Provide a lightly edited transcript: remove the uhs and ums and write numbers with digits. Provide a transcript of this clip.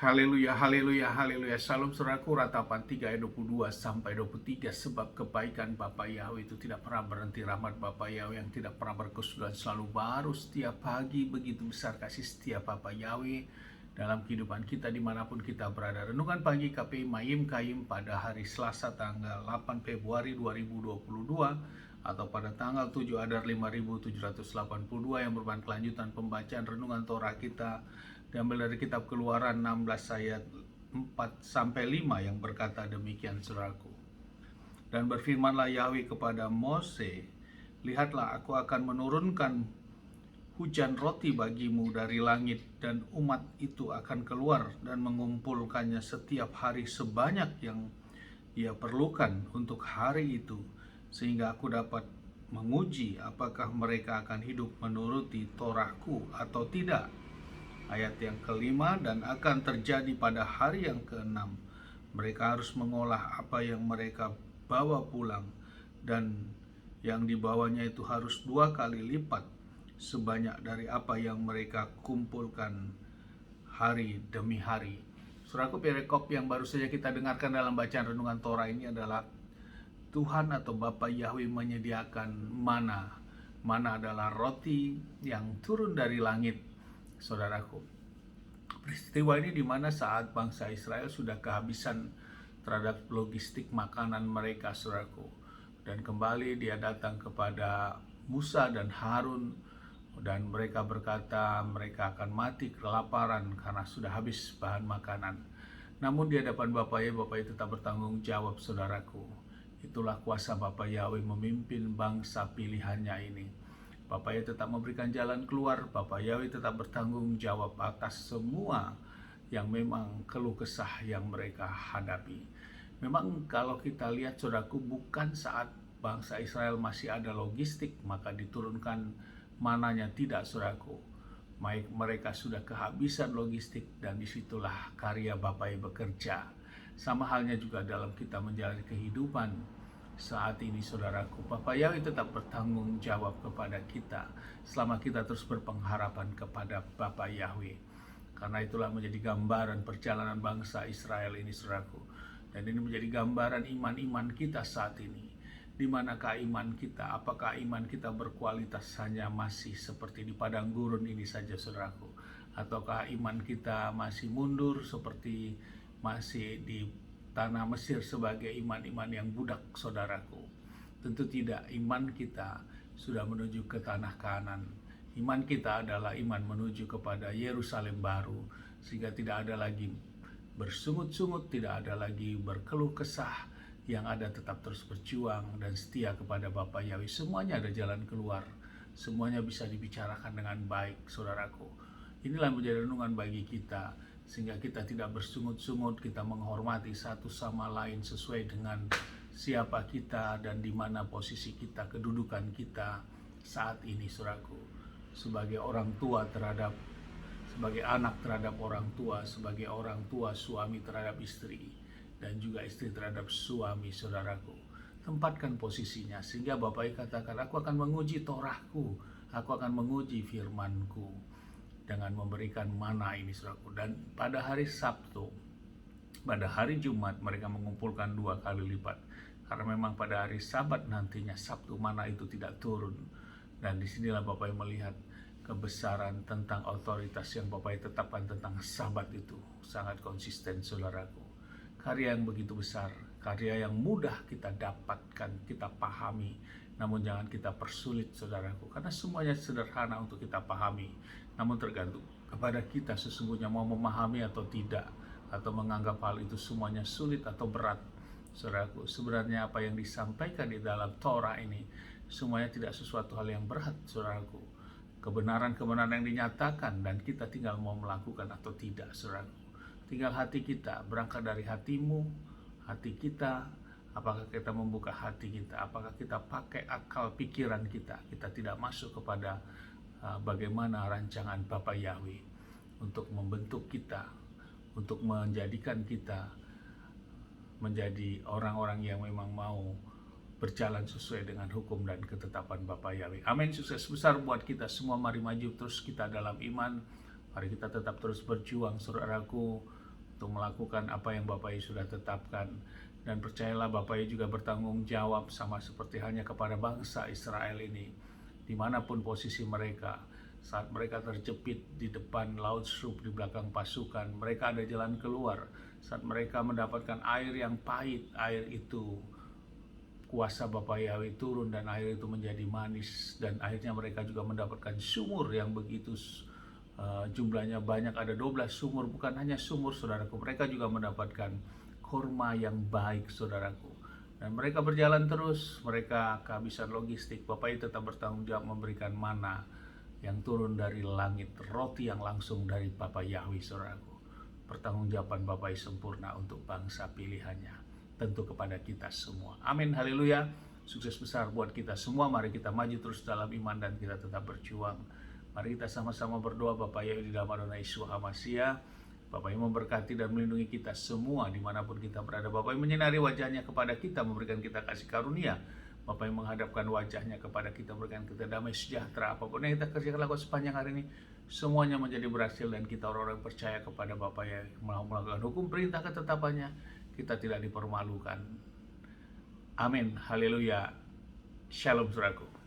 Haleluya, haleluya, haleluya. Salam saudaraku, ratapan 3 ayat 22 sampai 23. Sebab kebaikan Bapa Yahweh itu tidak pernah berhenti, rahmat Bapa Yahweh yang tidak pernah berkesudahan selalu baru setiap pagi. Begitu besar kasih setia Bapa Yahweh dalam kehidupan kita dimanapun kita berada. Renungan pagi KPI Mayim Kaim pada hari Selasa tanggal 8 Februari 2022 atau pada tanggal 7 Adar 5782 yang merupakan kelanjutan pembacaan renungan Torah kita diambil dari kitab Keluaran 16 ayat 4 sampai 5 yang berkata demikian, saudaraku. Dan berfirmanlah Yahweh kepada Mose, lihatlah aku akan menurunkan hujan roti bagimu dari langit, dan umat itu akan keluar dan mengumpulkannya setiap hari sebanyak yang ia perlukan untuk hari itu, sehingga aku dapat menguji apakah mereka akan hidup menuruti Torahku atau tidak. Ayat yang kelima, dan akan terjadi pada hari yang keenam, mereka harus mengolah apa yang mereka bawa pulang, dan yang dibawanya itu harus 2 kali lipat sebanyak dari apa yang mereka kumpulkan hari demi hari. Saudaraku, perikop yang baru saja kita dengarkan dalam bacaan renungan Torah ini adalah Tuhan atau Bapa Yahweh menyediakan mana. Mana adalah roti yang turun dari langit, saudaraku. Peristiwa ini di mana saat bangsa Israel sudah kehabisan terhadap logistik makanan mereka, saudaraku. Dan kembali dia datang kepada Musa dan Harun, dan mereka berkata mereka akan mati kelaparan karena sudah habis bahan makanan. Namun di hadapan Bapa Yahweh tetap bertanggung jawab, saudaraku. Itulah kuasa Bapa Yahweh memimpin bangsa pilihannya ini. Bapa Yahweh tetap memberikan jalan keluar. Bapa Yahweh tetap bertanggung jawab atas semua yang memang keluh kesah yang mereka hadapi. Memang kalau kita lihat, saudaraku, bukan saat bangsa Israel masih ada logistik maka diturunkan mananya, tidak, saudaraku. Mereka sudah kehabisan logistik, dan disitulah karya Bapa Yahweh bekerja. Sama halnya juga dalam kita menjalani kehidupan saat ini, saudaraku. Bapa Yahweh tetap bertanggung jawab kepada kita selama kita terus berpengharapan kepada Bapa Yahweh. Karena itulah menjadi gambaran perjalanan bangsa Israel ini, saudaraku. Dan ini menjadi gambaran iman-iman kita saat ini. Di manakah iman kita? Apakah iman kita berkualitas hanya masih seperti di padang gurun ini saja, saudaraku? Ataukah iman kita masih mundur seperti masih di tanah Mesir sebagai iman-iman yang budak, saudaraku? Tentu tidak. Iman kita sudah menuju ke tanah Kanaan. Iman kita adalah iman menuju kepada Yerusalem baru, sehingga tidak ada lagi bersungut-sungut, tidak ada lagi berkeluh kesah. Yang ada tetap terus berjuang dan setia kepada Bapa Yahweh. Semuanya ada jalan keluar, semuanya bisa dibicarakan dengan baik, saudaraku. Inilah menjadi renungan bagi kita, sehingga kita tidak bersungut-sungut, kita menghormati satu sama lain sesuai dengan siapa kita dan di mana posisi kita, kedudukan kita saat ini, saudaraku. Sebagai orang tua terhadap, sebagai anak terhadap orang tua, sebagai orang tua suami terhadap istri, dan juga istri terhadap suami, saudaraku. Tempatkan posisinya, sehingga Bapak katakan, aku akan menguji Torahku, aku akan menguji firmanku dengan memberikan mana ini, saudaraku. Dan pada hari Sabtu, pada hari Jumat mereka mengumpulkan 2 kali lipat, karena memang pada hari Sabat nantinya, Sabtu, mana itu tidak turun. Dan disinilah Bapak melihat kebesaran tentang otoritas yang Bapak tetapkan tentang Sabat itu sangat konsisten, saudaraku. Karya yang begitu besar, karya yang mudah kita dapatkan, kita pahami, namun jangan kita persulit, saudaraku, karena semuanya sederhana untuk kita pahami. Namun tergantung kepada kita sesungguhnya mau memahami atau tidak, atau menganggap hal itu semuanya sulit atau berat, saudaraku. Sebenarnya apa yang disampaikan di dalam Torah ini semuanya tidak sesuatu hal yang berat, saudaraku. Kebenaran-kebenaran yang dinyatakan, dan kita tinggal mau melakukan atau tidak, saudaraku. Tinggal hati kita, berangkat dari hatimu, hati kita. Apakah kita membuka hati kita? Apakah kita pakai akal pikiran kita? Kita tidak masuk kepada bagaimana rancangan Bapa Yahweh untuk membentuk kita, untuk menjadikan kita menjadi orang-orang yang memang mau berjalan sesuai dengan hukum dan ketetapan Bapa Yahweh. Amin. Sukses besar buat kita semua. Mari maju terus kita dalam iman. Mari kita tetap terus berjuang, saudaraku, untuk melakukan apa yang Bapak Ibu sudah tetapkan. Dan percayalah Bapak Ibu juga bertanggung jawab sama seperti halnya kepada bangsa Israel ini, dimanapun posisi mereka. Saat mereka terjepit di depan laut Suf, di belakang pasukan, mereka ada jalan keluar. Saat mereka mendapatkan air yang pahit, air itu kuasa Bapa Yahweh turun dan air itu menjadi manis, dan akhirnya mereka juga mendapatkan sumur yang begitu jumlahnya banyak, ada 12 sumur. Bukan hanya sumur saudaraku, mereka juga mendapatkan kurma yang baik saudaraku. Dan mereka berjalan terus, mereka kehabisan logistik. Bapak itu tetap bertanggung jawab memberikan mana yang turun dari langit, roti yang langsung dari Bapa Yahweh saudaraku. Pertanggungjawaban Bapak sempurna untuk bangsa pilihannya, tentu kepada kita semua. Amin, haleluya. Sukses besar buat kita semua. Mari kita maju terus dalam iman dan kita tetap berjuang. Mari kita sama-sama berdoa. Bapa Yahweh di dalam Adonai Yeshua HaMashiach, Bapa yang memberkati dan melindungi kita semua dimanapun kita berada. Bapa yang menyinari wajahnya kepada kita, memberikan kita kasih karunia. Bapa yang menghadapkan wajahnya kepada kita, memberikan kita damai sejahtera. Apapun yang kita kerjakan lakukan sepanjang hari ini, semuanya menjadi berhasil, dan kita orang-orang percaya kepada Bapa yang melakukan hukum perintah ketetapannya, kita tidak dipermalukan. Amin, haleluya. Shalom saudaraku.